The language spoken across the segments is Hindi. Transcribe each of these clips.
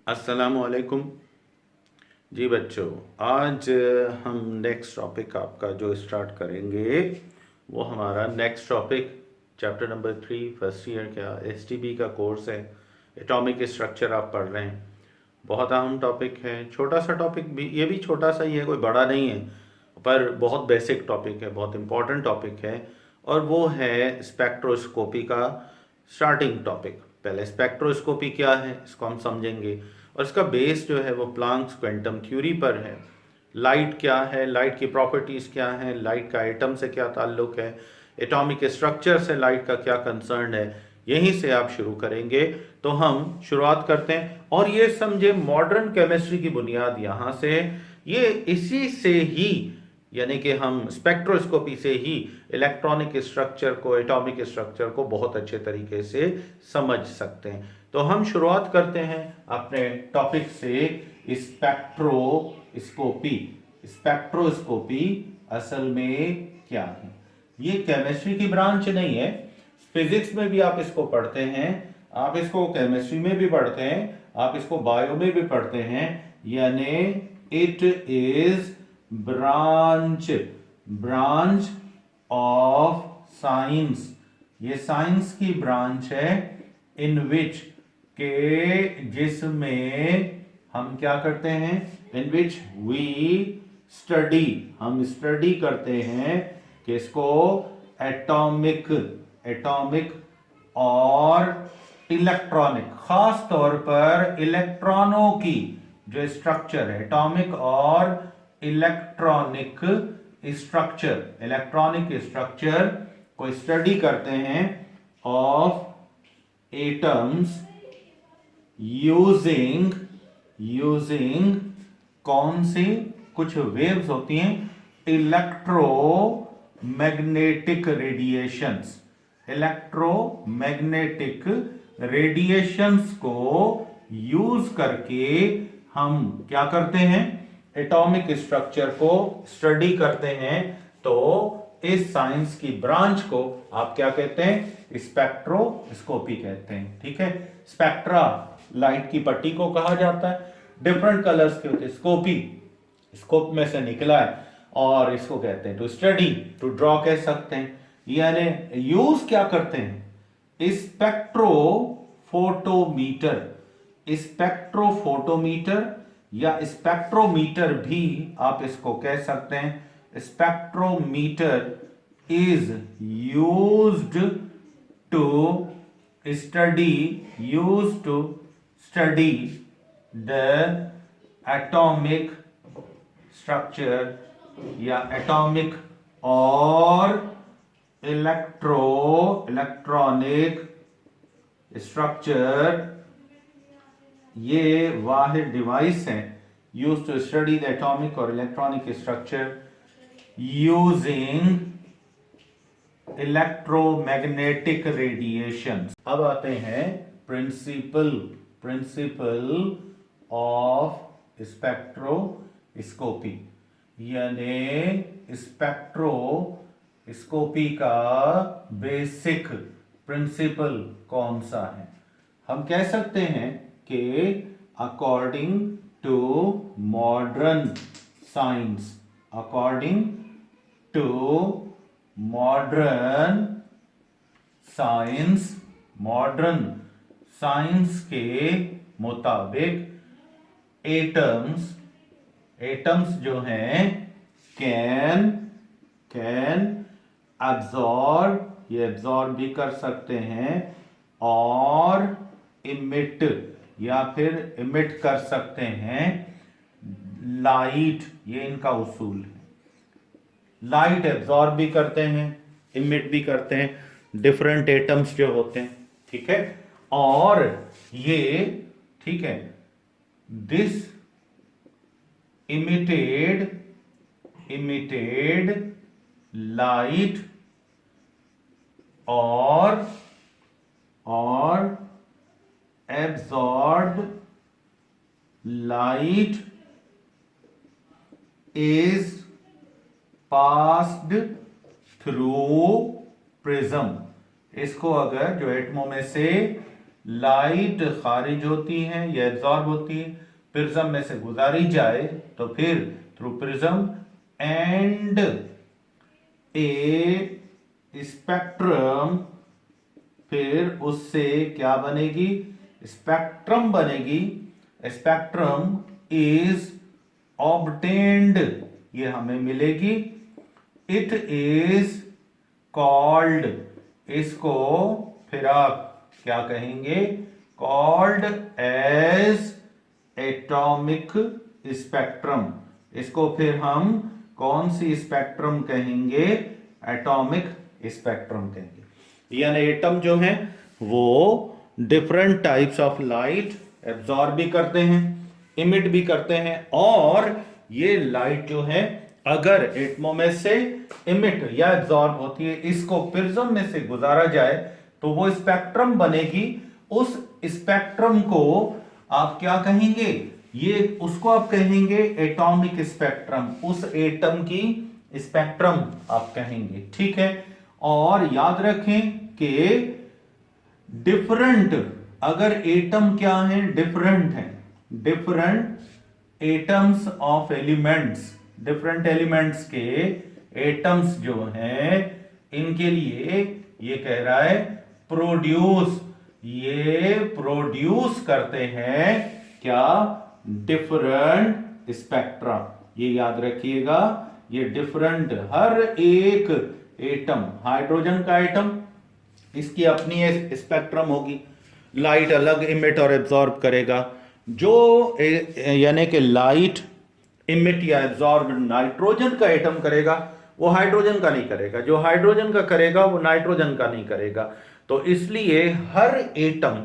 अस्सलामुअलैकुम जी बच्चों। आज हम नेक्स्ट टॉपिक आपका जो स्टार्ट करेंगे वो हमारा next topic chapter number 3 first year का एसटीबी का कोर्स है। एटॉमिक स्ट्रक्चर आप पढ़ रहे हैं। बहुत अहम टॉपिक है, छोटा सा टॉपिक भी, ये भी छोटा सा ही है, कोई बड़ा नहीं है, पर बहुत बेसिक टॉपिक है, बहुत इम्पोर्टेंट टॉपिक है। और वो है स्पेक्ट्रोस्कोपी का स्टार्टिंग टॉपिक। पहले स्पेक्ट्रोस्कोपी क्या है इसको हम समझेंगे, और इसका बेस जो है वो प्लांक्स क्वांटम थ्योरी पर है। लाइट क्या है, लाइट की प्रॉपर्टीज़ क्या हैं, लाइट का एटम से क्या ताल्लुक है, एटॉमिक स्ट्रक्चर से लाइट का क्या कंसर्न है, यहीं से आप शुरू करेंगे। तो हम शुरुआत करते हैं, और ये समझे मॉडर्न केमिस्ट्री की बुनियाद यहाँ से, ये इसी से ही, यानी कि हम स्पेक्ट्रोस्कोपी से ही इलेक्ट्रॉनिक स्ट्रक्चर को, एटॉमिक स्ट्रक्चर को बहुत अच्छे तरीके से समझ सकते हैं। तो हम शुरुआत करते हैं अपने टॉपिक से, स्पेक्ट्रोस्कोपी। स्पेक्ट्रोस्कोपी असल में क्या है? ये केमिस्ट्री की ब्रांच नहीं है। फिजिक्स में भी आप इसको पढ़ते हैं, आप इसको केमिस्ट्री में भी पढ़ते हैं, आप इसको बायो में भी पढ़ते हैं। यानी it is branch branch of science. ये साइंस की ब्रांच है इन विच के, जिसमें हम क्या करते हैं, इन विच वी स्टडी, हम स्टडी करते हैं किसको, एटॉमिक एटॉमिक और इलेक्ट्रॉनिक, खास तौर पर इलेक्ट्रॉनों की जो स्ट्रक्चर है, एटॉमिक और इलेक्ट्रॉनिक स्ट्रक्चर को स्टडी करते हैं ऑफ एटम्स यूजिंग कौन सी, कुछ वेव्स होती हैं, इलेक्ट्रोमैग्नेटिक रेडिएशंस को यूज करके हम क्या करते हैं, एटॉमिक स्ट्रक्चर को स्टडी करते हैं। तो इस साइंस की ब्रांच को आप क्या कहते हैं, स्पेक्ट्रोस्कोपी कहते हैं। ठीक है, स्पेक्ट्रा लाइट की पट्टी को कहा जाता है, डिफरेंट कलर्स के होते हैं, स्कोप में से निकला है, और इसको कहते हैं टू स्टडी, टू ड्रॉ कह सकते हैं। यानी यूज क्या करते हैं, स्पेक्ट्रोफोटोमीटर या स्पेक्ट्रोमीटर भी आप इसको कह सकते हैं। Spectrometer is used to study the atomic structure या एटॉमिक और इलेक्ट्रॉनिक स्ट्रक्चर। ये वाहिद डिवाइस है use to study the atomic और electronic structure using electromagnetic radiation. अब आते हैं प्रिंसिपल ऑफ स्पेक्ट्रोस्कोपी। यानी स्पेक्ट्रोस्कोपी का बेसिक प्रिंसिपल कौन सा है? हम कह सकते हैं कि अकॉर्डिंग टू मॉडर्न साइंस के मुताबिक एटम्स जो हैं कैन एब्जॉर्ब, ये एब्जॉर्ब भी कर सकते हैं, और इमिट या फिर इमिट कर सकते हैं लाइट। ये इनका उसूल है, लाइट एब्जॉर्ब भी करते हैं, इमिट भी करते हैं, डिफरेंट एटम्स जो होते हैं। ठीक है, और ये, ठीक है, दिस इमिटेड लाइट और absorbed light is passed through prism. इसको अगर जो एटमों में से लाइट खारिज होती है या एब्जॉर्ब होती है, प्रिज्म में से गुजारी जाए तो फिर through prism and A spectrum, फिर उससे क्या बनेगी, स्पेक्ट्रम बनेगी। स्पेक्ट्रम इज ऑब्टेन्ड, ये हमें मिलेगी। इट इज कॉल्ड, इसको फिर आप क्या कहेंगे, कॉल्ड एज एटॉमिक स्पेक्ट्रम। इसको फिर हम कौन सी स्पेक्ट्रम कहेंगे, एटॉमिक स्पेक्ट्रम कहेंगे। यानी एटम जो है वो different types of light absorb भी करते हैं, इमिट भी करते हैं, और ये लाइट जो है अगर एटमों में से इमिट या एब्जॉर्ब होती है, इसको प्रिज्म में से गुजारा जाए तो वो स्पेक्ट्रम बनेगी। उस स्पेक्ट्रम को आप क्या कहेंगे, ये उसको आप कहेंगे एटॉमिक स्पेक्ट्रम, उस एटम की स्पेक्ट्रम आप कहेंगे, ठीक है। और याद रखें कि डिफरेंट, अगर एटम क्या है, डिफरेंट है, different atoms of elements, different elements के एटम्स जो हैं इनके लिए ये कह रहा है प्रोड्यूस, ये प्रोड्यूस करते हैं क्या, डिफरेंट स्पेक्ट्रा। ये याद रखिएगा, ये डिफरेंट, हर एक एटम, हाइड्रोजन का एटम, इसकी अपनी स्पेक्ट्रम होगी, लाइट अलग इमिट और एब्जॉर्ब करेगा। जो यानी कि लाइट इमिट या एब्जॉर्ब नाइट्रोजन का एटम करेगा वो हाइड्रोजन का नहीं करेगा, जो हाइड्रोजन का करेगा वो नाइट्रोजन का नहीं करेगा। तो इसलिए हर एटम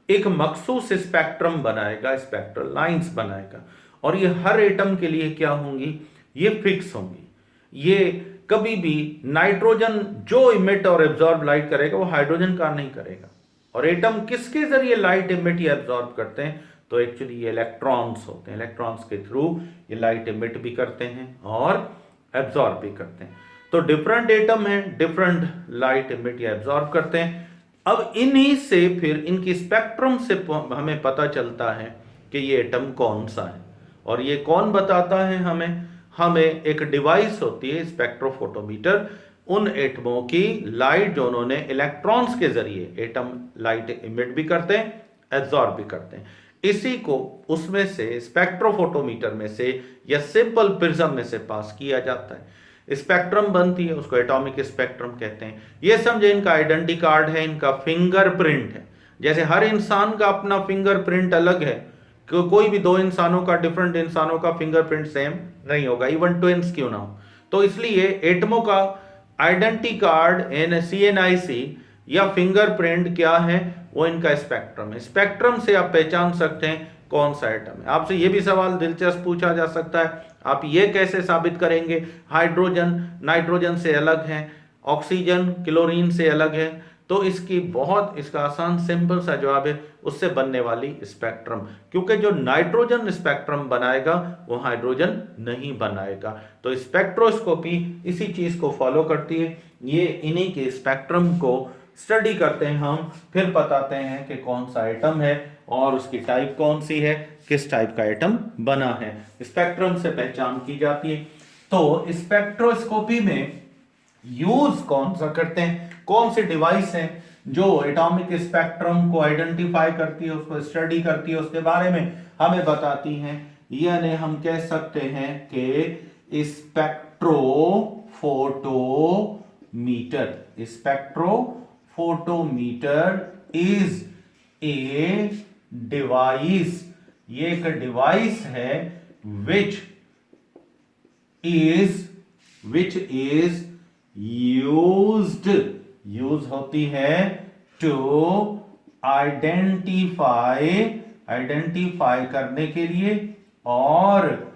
एक मखसूस स्पेक्ट्रम बनाएगा, स्पेक्ट्रल लाइंस बनाएगा, और ये हर एटम के लिए क्या होंगी, ये फिक्स होंगी। ये कभी भी नाइट्रोजन जो इमिट और एब्जॉर्ब लाइट करेगा वो हाइड्रोजन का नहीं करेगा। और एटम किसके जरिए लाइट इमिट या एब्जॉर्ब करते हैं, तो एक्चुअली ये इलेक्ट्रॉन्स होते हैं, इलेक्ट्रॉन्स के थ्रू ये लाइट इमिट भी करते हैं और एब्जॉर्ब भी करते हैं। तो डिफरेंट एटम है, डिफरेंट लाइट इमिट या एब्जॉर्ब करते हैं। अब इन्हीं से फिर इनकी स्पेक्ट्रम से हमें पता चलता है कि ये एटम कौन सा है, और ये कौन बताता है हमें एक डिवाइस होती है स्पेक्ट्रोफोटोमीटर, उन एटमों की लाइट जो उन्होंने इलेक्ट्रॉन्स के जरिए, एटम लाइट इमिट भी करते हैं, एब्जॉर्ब भी करते हैं, इसी को उसमें से स्पेक्ट्रोफोटोमीटर में से या सिंपल प्रिज्म में से पास किया जाता है, स्पेक्ट्रम बनती है, उसको एटॉमिक स्पेक्ट्रम कहते हैं। ये समझे इनका आइडेंटिटी कार्ड है, इनका फिंगरप्रिंट है। जैसे हर इंसान का अपना फिंगरप्रिंट अलग है, कोई भी दो इंसानों का, डिफरेंट इंसानों का फिंगरप्रिंट सेम नहीं होगा, इवन ट्विन्स क्यों ना हो। तो इसलिए एटमों का आइडेंटिटी कार्ड CNIC या फिंगरप्रिंट क्या है, वो इनका स्पेक्ट्रम है। स्पेक्ट्रम से आप पहचान सकते हैं कौन सा एटम है। आपसे ये भी सवाल दिलचस्प पूछा जा सकता है, आप ये कैसे साबित करेंगे हाइड्रोजन नाइट्रोजन से अलग है, ऑक्सीजन क्लोरीन से अलग है। तो इसका आसान सिंपल सा जवाब है, उससे बनने वाली स्पेक्ट्रम, क्योंकि जो नाइट्रोजन स्पेक्ट्रम बनाएगा वो हाइड्रोजन नहीं बनाएगा। तो स्पेक्ट्रोस्कोपी इसी चीज को फॉलो करती है, ये इन्हीं के स्पेक्ट्रम को स्टडी करते हैं हम, फिर बताते हैं कि कौन सा एटम है और उसकी टाइप कौन सी है, किस टाइप का एटम बना है, स्पेक्ट्रम से पहचान की जाती है। तो स्पेक्ट्रोस्कोपी में यूज कौन सा करते हैं, कौन सी डिवाइस है जो एटॉमिक स्पेक्ट्रम को आइडेंटिफाई करती है, उसको स्टडी करती है, उसके बारे में हमें बताती है। यानी हम कह सकते हैं कि spectrophotometer, spectrophotometer is a device, ये एक डिवाइस है विच इज यूज होती है टू आइडेंटिफाई करने के लिए और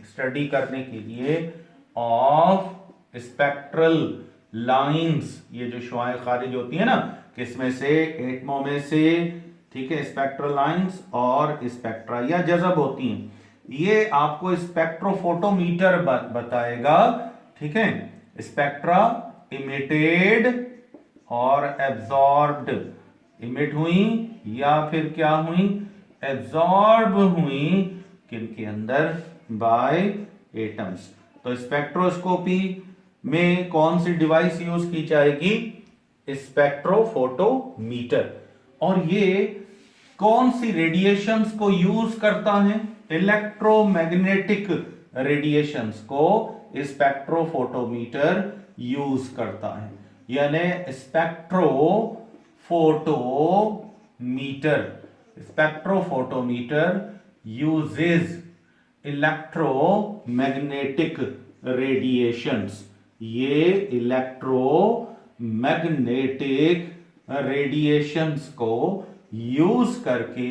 स्टडी करने के लिए ऑफ स्पेक्ट्रल लाइंस, ये जो शुआएं खारिज होती है ना, किसमें से, एटमों में से, ठीक है, स्पेक्ट्रल लाइंस और स्पेक्ट्रा या जज़ब होती हैं, ये आपको स्पेक्ट्रोफोटोमीटर बताएगा, ठीक है। स्पेक्ट्रा इमिटेड और एब्जॉर्ब्ड इमिट हुई या फिर क्या हुई, एब्जॉर्ब हुई, किनके अंदर, बाय एटम्स। तो स्पेक्ट्रोस्कोपी में कौन सी डिवाइस यूज की जाएगी, स्पेक्ट्रोफोटोमीटर। और ये कौन सी रेडिएशंस को यूज करता है, इलेक्ट्रोमैग्नेटिक रेडिएशंस को स्पेक्ट्रोफोटोमीटर यूज करता है। यानी स्पेक्ट्रोफोटोमीटर यूजेस इलेक्ट्रोमैग्नेटिक रेडिएशंस। ये इलेक्ट्रोमैग्नेटिक रेडिएशंस को यूज करके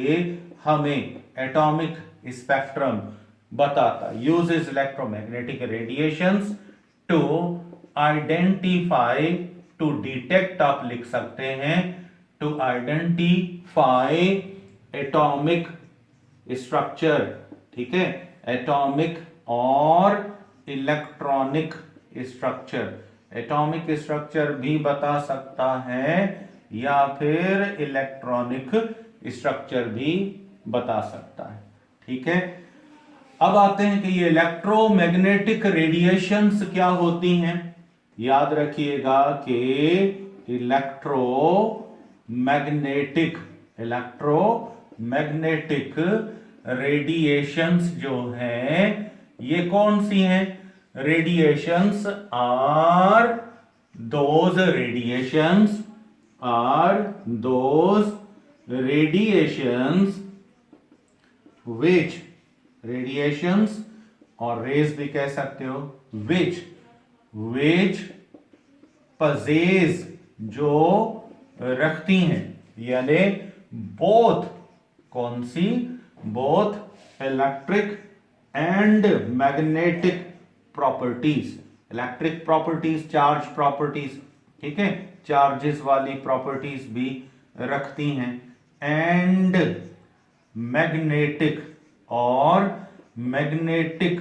हमें एटॉमिक स्पेक्ट्रम बताता, uses electromagnetic radiations to identify, to detect आप लिख सकते हैं, टू आइडेंटिफाई एटॉमिक स्ट्रक्चर, ठीक है, एटॉमिक और इलेक्ट्रॉनिक स्ट्रक्चर। एटॉमिक स्ट्रक्चर भी बता सकता है या फिर इलेक्ट्रॉनिक स्ट्रक्चर भी बता सकता है, ठीक है। अब आते हैं कि ये इलेक्ट्रोमैग्नेटिक रेडिएशंस क्या होती हैं। याद रखिएगा कि इलेक्ट्रोमैग्नेटिक रेडिएशंस जो हैं ये कौन सी हैं, radiations are those radiations radiations और रेज भी कह सकते हो, विच पजेज जो रखती हैं, यानी बोथ, कौन सी, both electric and magnetic properties. Electric properties, charge properties, ठीक है, चार्जेस वाली प्रॉपर्टीज भी रखती हैं, एंड मैग्नेटिक और मैग्नेटिक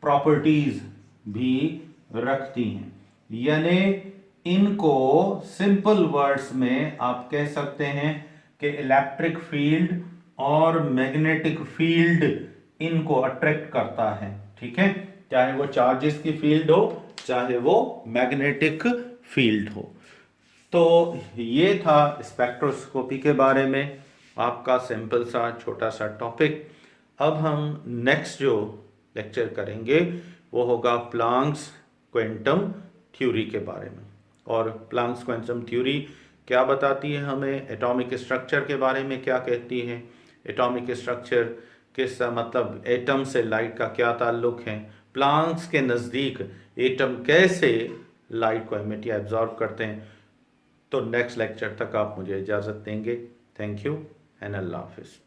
प्रॉपर्टीज भी रखती हैं। यानी इनको सिंपल वर्ड्स में आप कह सकते हैं कि इलेक्ट्रिक फील्ड और मैग्नेटिक फील्ड इनको अट्रैक्ट करता है, ठीक है, चाहे वो चार्जेस की फील्ड हो चाहे वो मैग्नेटिक फील्ड हो। तो ये था स्पेक्ट्रोस्कोपी के बारे में आपका सिंपल सा छोटा सा टॉपिक। अब हम नेक्स्ट जो लेक्चर करेंगे वो होगा प्लांक्स क्वांटम थ्योरी के बारे में। और प्लांक्स क्वांटम थ्योरी क्या बताती है हमें, एटॉमिक स्ट्रक्चर के बारे में क्या कहती है, एटॉमिक स्ट्रक्चर किस मतलब एटम से लाइट का क्या ताल्लुक है, प्लांक्स के नज़दीक एटम कैसे लाइट को एमिट या एब्जॉर्ब करते हैं। तो नेक्स्ट लेक्चर तक आप मुझे इजाज़त देंगे। थैंक यू एंड अल्लाह हाफिज़।